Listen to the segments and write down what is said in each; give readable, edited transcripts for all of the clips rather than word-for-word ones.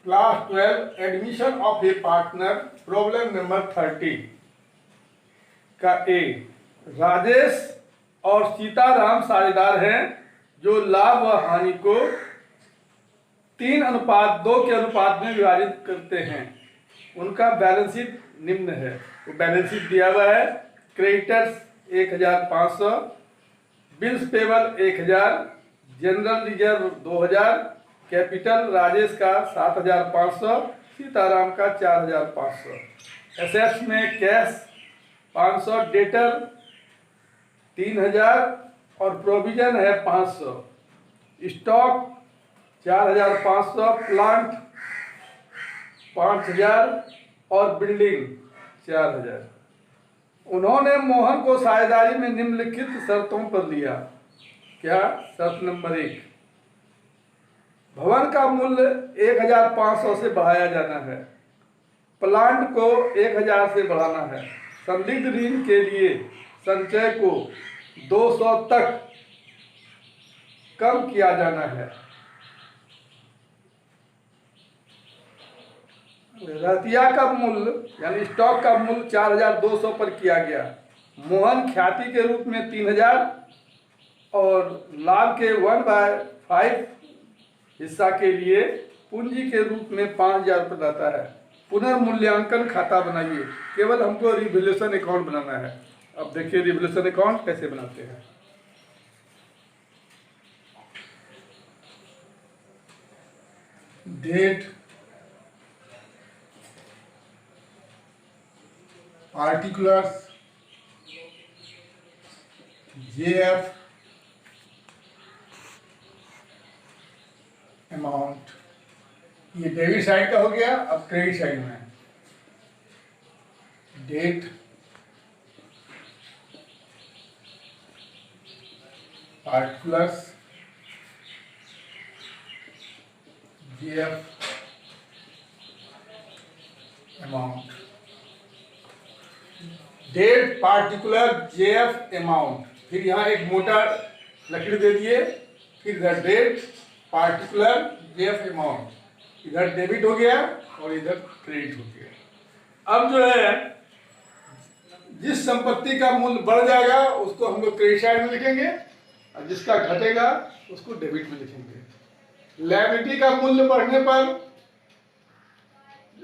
Class 12 admission of A partner problem number 30 का ए। राजेश और सीताराम साझेदार हैं जो लाभ व हानि को 3:2 के अनुपात में विभाजित करते हैं। उनका बैलेंस शीट निम्न है। वो बैलेंस शीट दिया हुआ है। Creditors 1500, bills payable 1000, general reserve 2000, capital Rajesh का 7500, सीताराम का 4500। एसेट्स में कैश 500, डेटर 3000 और प्रोविजन है 500। स्टॉक 4500, प्लांट 5000 और बिल्डिंग 4000। उन्होंने मोहन को साझेदारी में निम्नलिखित शर्तों पर लिया। क्या? शर्त नंबर 1, भवन का मूल्य 1500 से बढ़ाया जाना है। प्लांट को 1000 से बढ़ाना है। संदिग्ध ऋण के लिए संचय को 200 तक कम किया जाना है। रतिया का मूल्य यानी स्टॉक का मूल्य 4200 पर किया गया। मोहन ख्याति के रूप में 3000 और लाभ के 1/5 हिस्सा के लिए पूंजी के रूप में 5000 रुपये लाता है। पुनर्मूल्यांकन खाता बनाइए। केवल हमको रिवैल्यूएशन अकाउंट बनाना है। अब देखिए रिवैल्यूएशन अकाउंट कैसे बनाते हैं। Date, particulars, JF, amount. ये डेबिट साइड का हो गया। अब क्रेडिट साइड में date, particulars, JF, amount. Date, particular, JF, amount. फिर यहाँ एक मोटा लकड़ी दे दिए। फिर इधर डेट, पार्टिकुलर, जेएफ, अमाउंट। इधर डेबिट हो गया और इधर क्रेडिट हो गया। अब जो है जिस संपत्ति का मूल्य बढ़ जाएगा उसको हम लोग क्रेडिट साइड में लिखेंगे और जिसका घटेगा उसको डेबिट में लिखेंगे। लायबिलिटी का मूल्य बढ़ने पर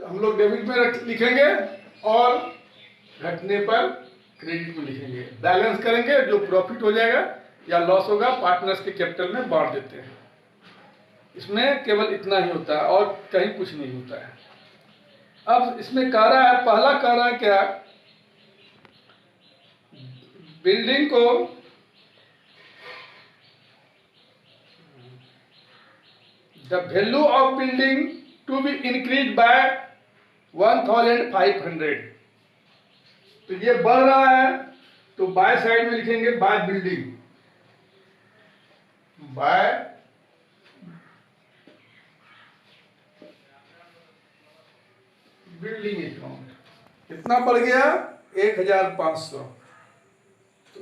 हम लोग डेबिट में लिखेंगे और घटने पर क्रेडिट में लिखेंगे। बैलेंस करेंगे, जो प्रॉफिट हो जाएगा या लॉस होगा पार्टनर्स के कैपिटल में बांट देते हैं। इसमें केवल इतना ही होता है और कहीं कुछ नहीं होता है। अब इसमें कह रहा है, पहला कह रहा है क्या, बिल्डिंग को the value of building to be increase by 1500। तो ये बढ़ रहा है तो बाय साइड में लिखेंगे by building, by building account. कितना बढ़ गया? 1500। तो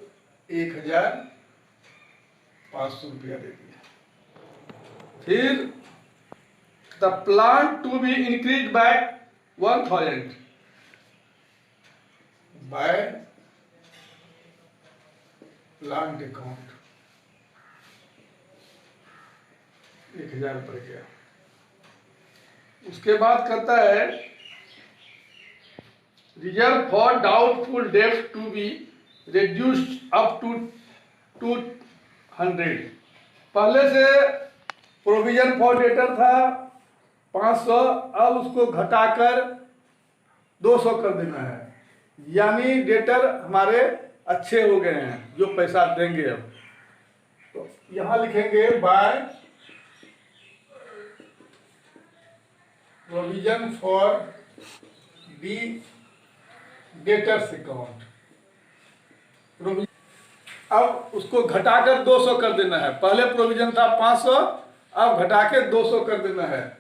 1500 रुपया दे दिया। फिर the plant to be increase by 1000 by plant account 1000 पड़ गया। उसके बाद कहता है रिजर्व फॉर डाउटफुल डेब्ट to be reduced up to 200। पहले से प्रोविजन फॉर डेटर था 500, अब उसको घटाकर 200 कर देना है। यानी डेटर हमारे अच्छे हो गए हैं जो पैसा देंगे। अब तो यहां लिखेंगे by provision for the debtors account. अब उसको घटाकर 200 कर देना है। पहले प्रोविजन था 500, अब घटा के 200 कर देना है।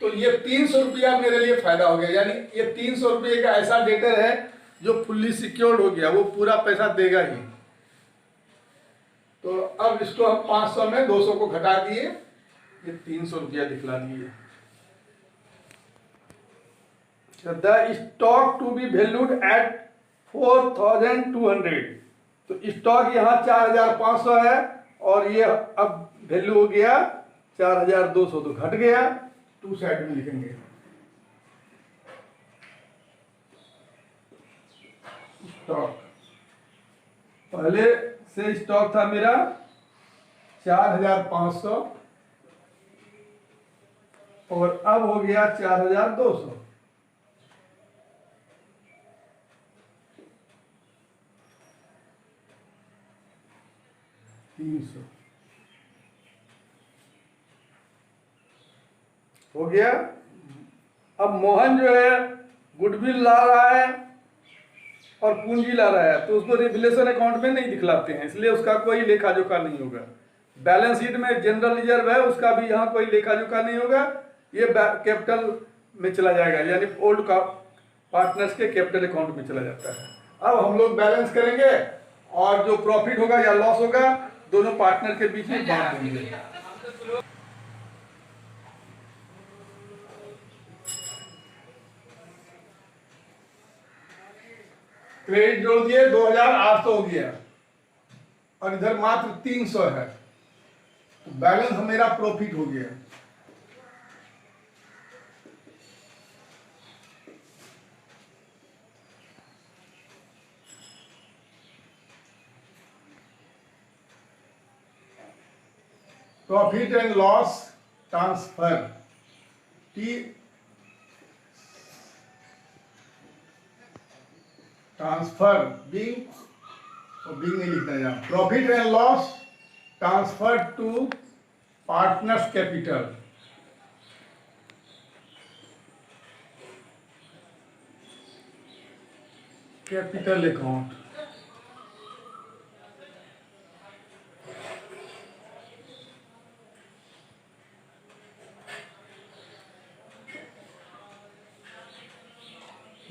तो ये 300 रुपया मेरे लिए फायदा हो गया। यानी ये 300 रुपये का ऐसा डेटर है जो फुल्ली सिक्योर्ड हो गया, वो पूरा पैसा देगा ही। तो अब इसको हम 500 में 200 को घटा दिए ये 300 रुपया दिखला दिए। The stock to be valued at 4200, तो स्टॉक यहाँ 4500 है और ये अब वैल्यू हो गया 4200, तो घट गया। टू साइड में लिखेंगे स्टॉक। पहले से स्टॉक था मेरा 4500 और अब हो गया 4200। हो गया। अब मोहन जो है गुडविल ला रहा है और पूंजी ला रहा है, तो उसको रिवलेशन अकाउंट में नहीं दिखलाते हैं, इसलिए उसका कोई लेखा जोखा नहीं होगा। बैलेंस शीट में जनरल रिजर्व है, उसका भी यहाँ कोई लेखा जोखा नहीं होगा, ये कैपिटल में चला जाएगा, यानी ओल्ड का पार्टनर्स के कैपिटल अकाउंट में चला जाता है। अब हम लोग बैलेंस करेंगे और जो प्रॉफिट होगा या लॉस होगा दोनों पार्टनर के बीच में बांट देंगे। क्रेडिट जोड़ दिए 2800 हो गया और इधर मात्र 300 है, तो बैलेंस मेरा प्रॉफिट हो गया। Profit and loss transfer transfer being नहीं लिखना यहाँ। Profit and loss transfer to partners capital. Capital account.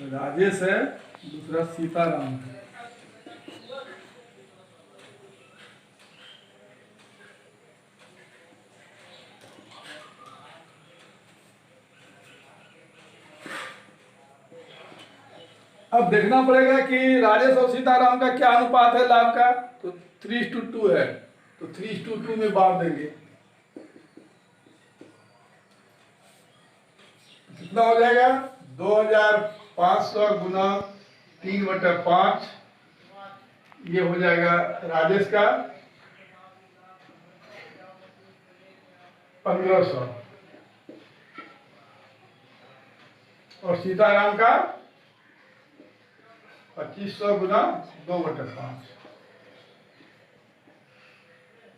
Rajesh है, दूसरा सीताराम है। अब देखना पड़ेगा कि राजेश और सीताराम का क्या अनुपात है लाभ का, तो 3:2 है, तो 3:2 में बांट देंगे। कितना हो जाएगा? 2500 गुना 3/5, ये हो जाएगा राजेश का 1500 और सीताराम का 2500 गुना 2/5,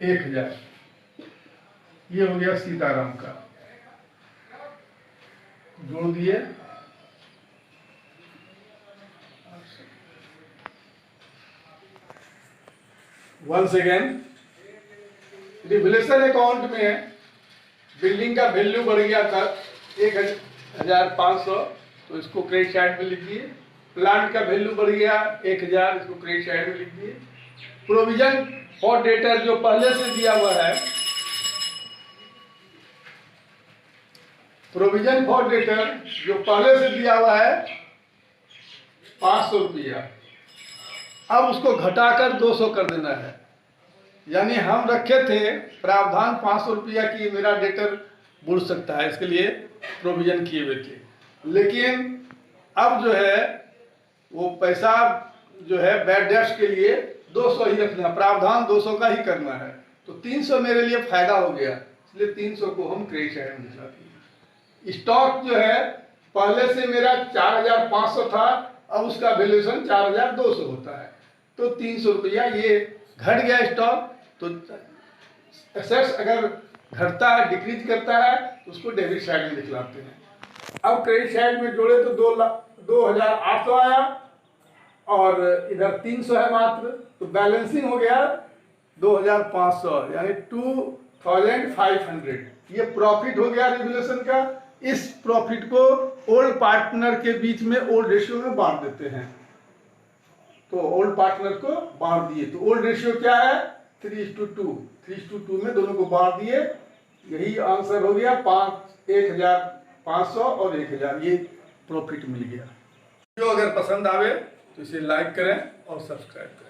1000। ये हो गया सीताराम का, जोड़ दिए। वंस अगेन, रिवलेशन अकाउंट में बिल्डिंग का वैल्यू बढ़ गया था 1500, तो इसको क्रेडिट साइड में लिख दिए। प्लांट का वैल्यू बढ़ गया 1000, इसको क्रेडिट साइड में लिख दिए। प्रोविजन फॉर डेटर जो पहले से दिया हुआ है, प्रोविजन फॉर डेटर जो पहले से दिया हुआ है 500 रुपया, अब उसको घटाकर 200 कर देना है। यानी हम रखे थे प्रावधान 500 रुपया की मेरा डेटर बुड़ सकता है, इसके लिए प्रोविजन किए हुए थे, लेकिन अब जो है वो पैसा जो है बैड डेट्स के लिए 200 ही रखना, प्रावधान 200 का ही करना है, तो 300 मेरे लिए फायदा हो गया, इसलिए 300 को हम क्रेडिट साइड में दिखाते हैं। स्टॉक जो है पहले से मेरा 4500 था, अब उसका वैल्यूएशन 4200 होता है, तो 300 रुपया ये घट गया स्टॉक। तो एसेट्स अगर घटता है, डिक्रीज करता है, तो उसको डेबिट साइड में दिखलाते हैं। अब क्रेडिट साइड में जोड़े तो 2800 आया और इधर 300 है मात्र, तो बैलेंसिंग हो गया 2500, यानी 2500। ये प्रॉफिट हो गया रिवलेशन का। इस प्रॉफिट को ओल्ड पार्टनर के बीच में ओल्ड रेशियो में बांट देते हैं, तो ओल्ड पार्टनर को बांट दिए। तो ओल्ड रेशियो क्या है? 3:2। 3:2 में दोनों को बांट दिए यही आंसर हो गया। 1,500 और 1,000 ये प्रॉफिट मिल गया। वीडियो अगर पसंद आवे तो इसे लाइक करें और सब्सक्राइब करें।